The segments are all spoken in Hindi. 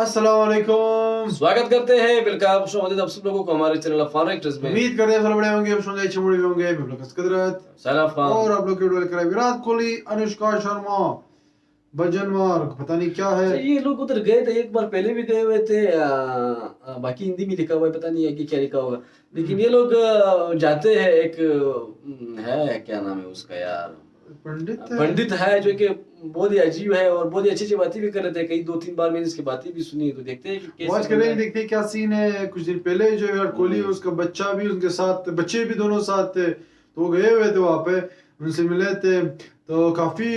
अस्सलाम वालेकुम। स्वागत करते हैं वेलकम खुशामदीद आप सब लोगों को हमारे चैनल अफान एक्ट्रेस में। उम्मीद करते हैं सब बड़े होंगे, आप सुनते अच्छे मुड़े होंगे। मैं ब्लॉगर्स कदरत सलाम और आप लोग के वीडियो लेकर आए विराट कोहली, अनुष्का शर्मा, भजन मार्ग पता नहीं क्या है। अच्छा, ये लोग उधर गए थे, एक बार पहले भी गए हुए थे। बाकी हिंदी में लिखा हुआ है, पता नहीं है कि क्या लिखा होगा। लेकिन ये लोग जाते हैं, एक है, क्या नाम है उसका यार, पंडित है जो कि बहुत ही अजीब है और बहुत ही अच्छी अच्छी बातें भी कर रहे थे। कई 2-3 बार मैंने इसकी बातें भी सुनी, तो देखते हैं कि कैसे वॉच करेंगे, देखते हैं क्या सीन है। कुछ दिन पहले जो विराट कोहली उसका बच्चा भी उनके साथ, बच्चे भी दोनों साथ थे, तो वो गए हुए थे वहां पे, उनसे मिले थे, तो काफी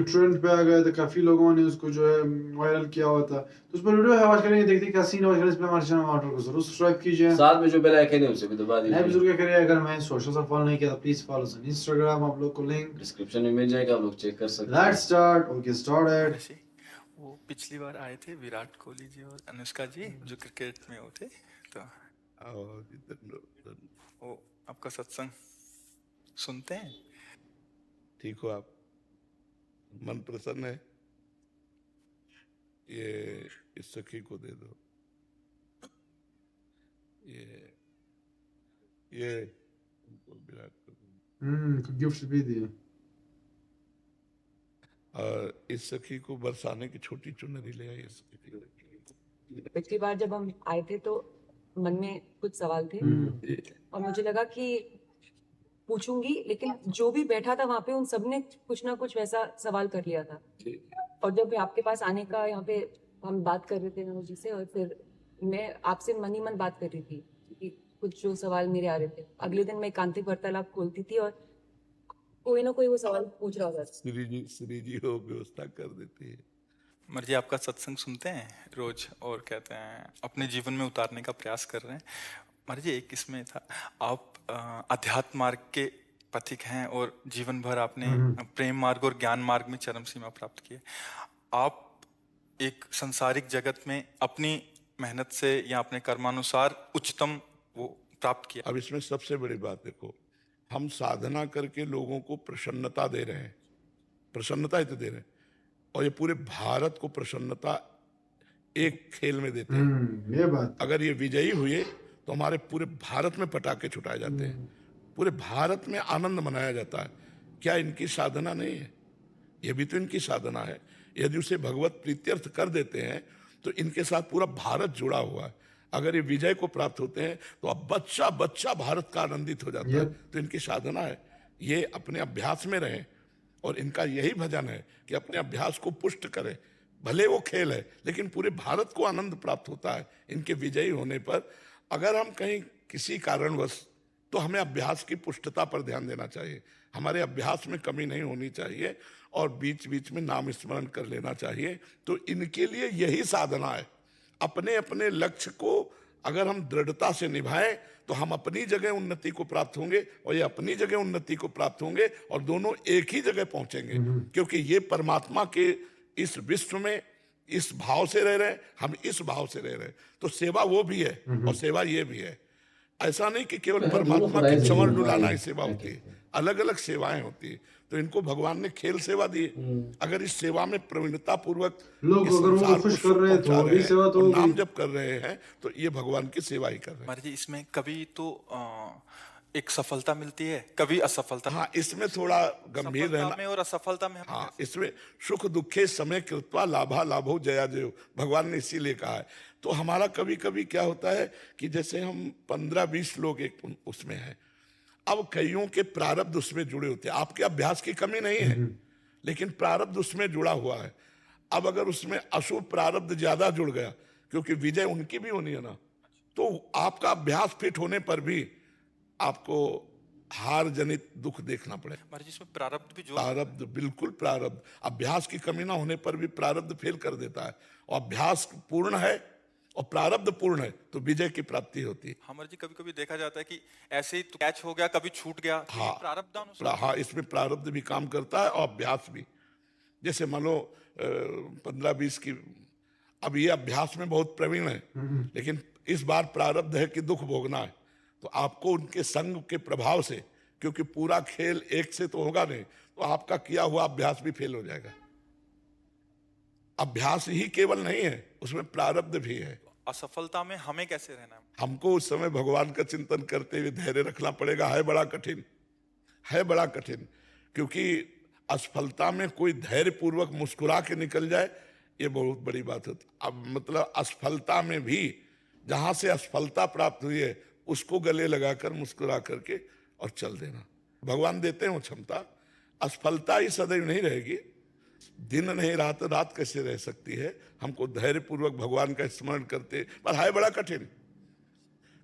ट्रेंड पे आ गए थे। काफी लोगों ने उसको जो है वायरल किया हुआ था, तो उस पर वीडियो है, वॉच करेंगे, देखते हैं क्या सीन है। वॉच करें, इस पे हमारे चैनल मार्टल को जरूर सब्सक्राइब कीजिए, साथ में जो बेल आइकन है उसे भी दबा नए दीजिए। बुजुर्ग क्या करिए, अगर मैं सोशल से फॉलो नहीं किया तो प्लीज फॉलो ऑन इंस्टाग्राम, आप लोग को लिंक डिस्क्रिप्शन में मिल जाएगा, आप लोग चेक कर सकते हैं। Let's start, okay started. ऐसे वो पिछली बार आए थे विराट कोहली जी और अनुष्का जी जो क्रिकेट में वो थे, तो वो आपका सत्संग सुनते हैं। ठीक हो आप? मन प्रसन्न है? ये इस सखी को दे दो। ये उनको विराट को दो। गिफ्ट भी दिए। और इस सखी को बरसाने की छोटी चुनरी ले आई। इस सखी को। पिछली बार जब हम आए थे तो मन में कुछ सवाल थे और मुझे लगा कि पूछूंगी, लेकिन जो भी बैठा था वहां पे उन सब ने कुछ ना कुछ वैसा सवाल कर लिया था। और जब आपके पास आने का यहाँ पे हम बात कर रहे थे नमो जी से, और फिर मैं आपसे मन ही मन बात कर रही थी कि कुछ जो सवाल मेरे आ रहे थे, अगले दिन मैं एकांतिक वार्तालाप खोलती थी और कोई ना कोई वो सवाल पूछ रहा था। श्री जी हो व्यवस्था कर देती है। मर्जी आपका सत्संग सुनते हैं रोज और कहते हैं अपने जीवन में उतारने का प्रयास कर रहे हैं। मर्जी एक इसमें था, आप अध्यात्म मार्ग के पथिक हैं और जीवन भर आपने प्रेम मार्ग और ज्ञान मार्ग में चरम सीमा प्राप्त की है। आप एक संसारिक जगत में अपनी मेहनत से या अपने कर्मानुसार उच्चतम वो प्राप्त किया। अब इसमें सबसे बड़ी बात देखो, हम साधना करके लोगों को प्रसन्नता दे रहे हैं, प्रसन्नता ही तो दे रहे हैं, और ये पूरे भारत को प्रसन्नता एक खेल में देते हैं। ये बात, अगर ये विजयी हुए तो हमारे पूरे भारत में पटाखे छुटाए जाते हैं, पूरे भारत में आनंद मनाया जाता है। क्या इनकी साधना नहीं है? ये भी तो इनकी साधना है। यदि उसे भगवत प्रीत्यर्थ कर देते हैं तो इनके साथ पूरा भारत जुड़ा हुआ है। अगर ये विजय को प्राप्त होते हैं तो अब बच्चा बच्चा भारत का आनंदित हो जाता है। तो इनकी साधना है, ये अपने अभ्यास में रहें, और इनका यही भजन है कि अपने अभ्यास को पुष्ट करें। भले वो खेल है, लेकिन पूरे भारत को आनंद प्राप्त होता है इनके विजयी होने पर। अगर हम कहीं किसी कारणवश, तो हमें अभ्यास की पुष्टता पर ध्यान देना चाहिए। हमारे अभ्यास में कमी नहीं होनी चाहिए और बीच बीच में नाम स्मरण कर लेना चाहिए। तो इनके लिए यही साधना है। अपने अपने लक्ष्य को अगर हम दृढ़ता से निभाएं तो हम अपनी जगह उन्नति को प्राप्त होंगे और ये अपनी जगह उन्नति को प्राप्त होंगे, और दोनों एक ही जगह पहुंचेंगे। क्योंकि ये परमात्मा के इस विश्व में इस भाव से रह रहे हैं, हम इस भाव से रह रहे हैं। तो सेवा वो भी है और सेवा ये भी है। ऐसा नहीं कि केवल परमात्मा की चंवर डुलाना ही सेवा होती है, अलग अलग सेवाएं होती है। तो इनको भगवान ने खेल सेवा दी है। अगर इस सेवा में प्रवीणता पूर्वक लोग अगर उनको खुश कर रहे हैं तो भी सेवा तो नाम जप कर रहे हैं, तो ये भगवान की सेवा ही कर रहे हैं। मर्जी इसमें कभी तो एक सफलता मिलती है, कभी असफलता। हाँ, इसमें थोड़ा गंभीर सफलता रहना। में और असफलता में हाँ, इसमें सुख दुखे समय कृत्वा लाभा लाभो जया जयो, भगवान ने इसीलिए कहा है। तो हमारा कभी कभी क्या होता है कि जैसे हम 15-20 लोग एक उसमें हैं, अब कईयों के प्रारब्ध उसमें जुड़े होते हैं। आपके अभ्यास की कमी नहीं है, लेकिन प्रारब्ध उसमें जुड़ा हुआ है। अब अगर उसमें अशुभ प्रारब्ध ज्यादा जुड़ गया, क्योंकि विजय उनकी भी होनी है ना, तो आपका अभ्यास फिट होने पर भी आपको हार जनित दुख देखना पड़ेगा। मर्जी इसमें प्रारब्ध भी जो प्रारब्ध, बिल्कुल प्रारब्ध, अभ्यास की कमी ना होने पर भी प्रारब्ध फेल कर देता है। और अभ्यास पूर्ण है और प्रारब्ध पूर्ण है तो विजय की प्राप्ति होती है। हमारे जी कभी कभी देखा जाता है कि ऐसे ही तो कैच हो गया, कभी छूट गया। तो ये प्रारब्धानुसार हाँ, इसमें प्रारब्ध भी काम करता है और अभ्यास भी। जैसे मान लो 15-20 की, अब ये अभ्यास में बहुत प्रवीण है, लेकिन इस बार प्रारब्ध है कि दुख भोगना है, तो आपको उनके संग के प्रभाव से, क्योंकि पूरा खेल एक से तो होगा नहीं, तो आपका किया हुआ अभ्यास भी फेल हो जाएगा। अभ्यास ही केवल नहीं है, उसमें प्रारब्ध भी है। असफलता में हमें कैसे रहना है? हमको उस समय भगवान का चिंतन करते हुए धैर्य रखना पड़ेगा। है बड़ा कठिन, है बड़ा कठिन, क्योंकि असफलता में कोई धैर्य पूर्वक मुस्कुरा के निकल जाए, ये बहुत बड़ी बात होती। अब मतलब असफलता में भी जहां से असफलता प्राप्त हुई है उसको गले लगाकर मुस्कुरा करके और चल देना। भगवान देते हैं वो क्षमता। असफलता ही सदैव नहीं रहेगी, दिन नहीं रात, रात कैसे रह सकती है। हमको धैर्य पूर्वक भगवान का स्मरण करते, पर है बड़ा कठिन,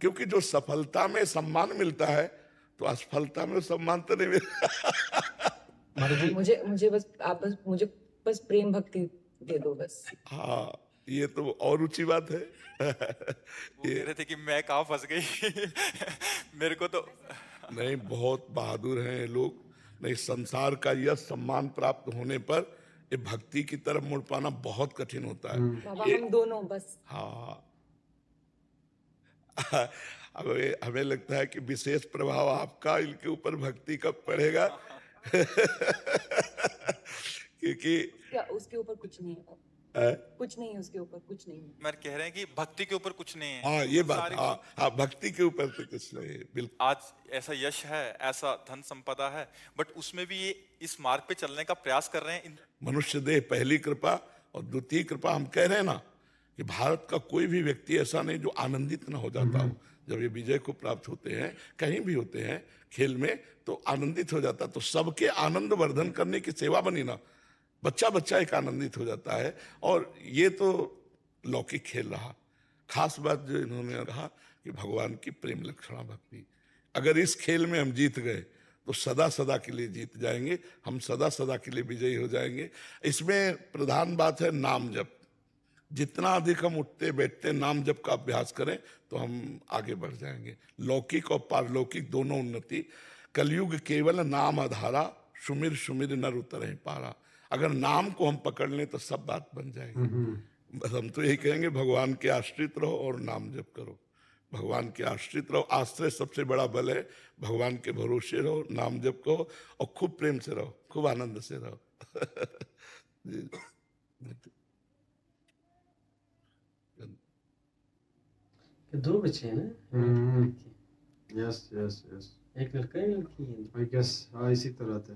क्योंकि जो सफलता में सम्मान मिलता है तो असफलता में सम्मान तो नहीं मिलता। मुझे बस प्रेम भक्ति दे दो बस। हाँ, ये तो और ऊंची बात है। वो कह रहे थे कि मैं कहाँ फंस गई मेरे को तो नहीं, बहुत बहादुर हैं ये लोग। नहीं, संसार का यह सम्मान प्राप्त होने पर ये भक्ति की तरफ मुड़ पाना बहुत कठिन होता है। बाबा हम दोनों बस। हाँ, अब हमें लगता है कि विशेष प्रभाव आपका इनके ऊपर भक्ति कब पड़ेगा क्योंकि क्या उसके ऊपर कुछ नहीं है, कुछ नहीं है उसके ऊपर, कुछ नहीं है। मैं कह रहे हैं कि भक्ति के ऊपर कुछ नहीं है। हाँ, ये बात, हाँ, भक्ति के ऊपर तो कुछ नहीं है, बिल्कुल। आज ऐसा यश है, ऐसा धन संपदा है, बट उसमें भी ये इस मार्ग पे चलने का प्रयास कर रहे हैं। मनुष्य देह पहली कृपा और द्वितीय कृपा। हम कह रहे हैं ना कि भारत का कोई भी व्यक्ति ऐसा नहीं जो आनंदित ना हो जाता हो जब ये विजय को प्राप्त होते हैं, कहीं भी होते हैं खेल में, तो आनंदित हो जाता। तो सबके आनंद वर्धन करने की सेवा बनी ना, बच्चा बच्चा एक आनंदित हो जाता है। और ये तो लौकिक खेल रहा। खास बात जो इन्होंने कहा कि भगवान की प्रेम लक्षणा भक्ति, अगर इस खेल में हम जीत गए तो सदा सदा के लिए जीत जाएंगे, हम सदा सदा के लिए विजयी हो जाएंगे। इसमें प्रधान बात है नाम जप। जितना अधिक हम उठते बैठते नाम जप का अभ्यास करें तो हम आगे बढ़ जाएंगे। लौकिक और पारलौकिक दोनों उन्नति। कलयुग केवल नाम आधारा, सुमिर सुमिर नर उतरहि पारा। अगर नाम को हम पकड़ लें तो सब बात बन जाएगी। बस हम तो यही कहेंगे, भगवान के आश्रित रहो और नाम जप करो। भगवान के आश्रित रहो, आश्रय सबसे बड़ा बल है। भगवान के भरोसे रहो, नाम जप करो और खूब प्रेम से रहो, खूब आनंद से रहो। दो बच्चे हैं ना? यस यस यस, एक लड़का एक लड़की है। आई गेस हाँ इसी तरह थे।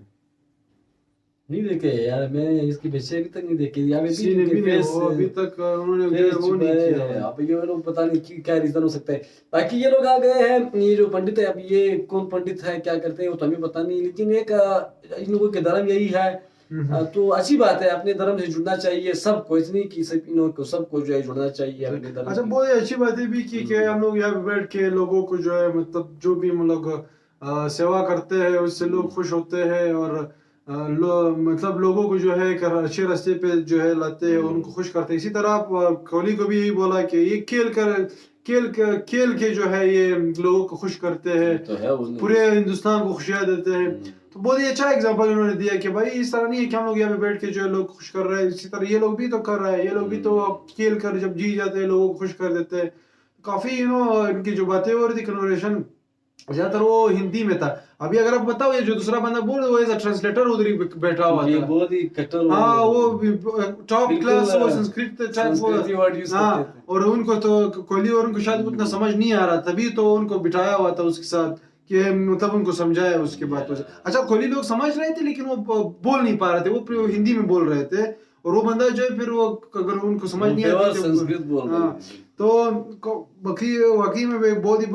नहीं देखे यार, मैंने इसकी बच्चे अभी तक नहीं देखे यार। अभी तक उन्होंने वो नहीं किया। अब ये लोग पता नहीं क्या रीजन हो सकता है। बाकी ये लोग आ गए हैं, ये जो पंडित है, अब ये कौन पंडित है, क्या करते हैं वो तो हमें पता नहीं, लेकिन एक इन लोगों के धर्म यही है। तो अच्छी बात है, अपने धर्म से जुड़ना चाहिए सबको, इसलिए कि सिर्फ इन को सबको जो है जुड़ना चाहिए अपने धर्म। अच्छा, बहुत अच्छी बात है भी कि हम लोग यहाँ बैठ के लोगों को जो है मतलब जो भी हम लोग सेवा करते हैं उससे लोग खुश होते हैं और मतलब लोगों को जो है अच्छे रास्ते पे जो है लाते हैं, उनको खुश करते हैं। इसी तरह कोहली को भी यही बोला कि ये खेल के जो है ये लोगों को खुश करते हैं, तो पूरे हिंदुस्तान को खुशियाँ देते हैं। तो बहुत ही अच्छा एग्जांपल उन्होंने दिया कि भाई इस तरह नहीं है कि हम लोग यहाँ पे बैठ के जो है लोग खुश कर रहे हैं, इसी तरह ये लोग भी तो कर रहे हैं। ये लोग भी तो खेल कर जब जीत जाते हैं लोगों को खुश कर देते हैं। काफी इनकी जो बातें हो रही थी कन्वर्सेशन ज्यादातर वो हिंदी में था। अभी अगर आप बताओ, ये जो दूसरा बंदा बोल रहा है वो एज अ ट्रांसलेटर उधर ही बैठा हुआ था। बहुत ही कट्टर, हाँ वो टॉप क्लास वो संस्कृत वर्ड यूज करते थे। और उनको तो कोहली और उनको शायद उतना समझ नहीं आ रहा, तभी तो उनको बिठाया हुआ था उसके साथ कि मतलब उनको समझाया उसके बाद। अच्छा, कोहली लोग समझ रहे थे लेकिन वो बोल नहीं पा रहे थे, वो हिंदी में बोल रहे थे और वो बंदा जो है फिर वो अगर उनको समझ नहीं आती संस्कृत बोल रहा है। तो वाकई में एक बहुत ही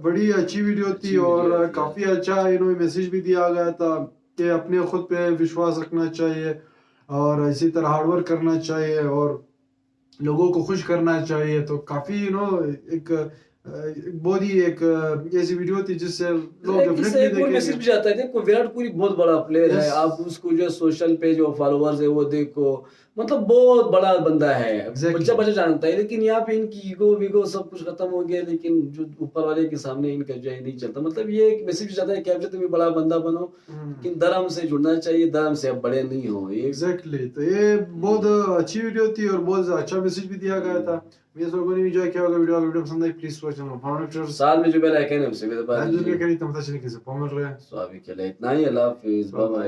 बड़ी अच्छी वीडियो थी और काफी अच्छा मैसेज भी दिया गया था कि अपने खुद पे विश्वास रखना चाहिए और इसी तरह हार्डवर्क करना चाहिए और लोगों को खुश करना चाहिए। तो काफी एक बहुत ही एक ऐसी वीडियो थी जिससे लोग डेफिनेटली मैसेज भी जाता है। देखो विराट कोहली बहुत बड़ा प्लेयर है, आप उसको जो सोशल पे जो फॉलोअर्स है वो देखो, मतलब बहुत बड़ा बंदा है, बच्चा जानता है। लेकिन यहाँ पे इनकी ईगो सब कुछ खत्म हो गया, लेकिन जो ऊपर वाले के सामने इनका जो है नहीं चलता। मतलब ये एक मैसेज जाता है कि आप भी बड़ा बंदा बनो, लेकिन धर्म से जुड़ना चाहिए, धर्म से आप बड़े नहीं हो। एग्जैक्टली, तो ये बहुत अच्छी वीडियो थी और बहुत अच्छा मैसेज भी दिया गया था। ये सब लोगों ने एंजॉय किया होगा। वीडियो पसंद आई प्लीज वॉच चैनल साल में जो बेल आइकन है उससे भी दबा दीजिए। जो करी तो पता चले कैसे पहुंच रहे हैं। सो अभी के लिए इतना ही, अल्लाह हाफिज़, बाय बाय।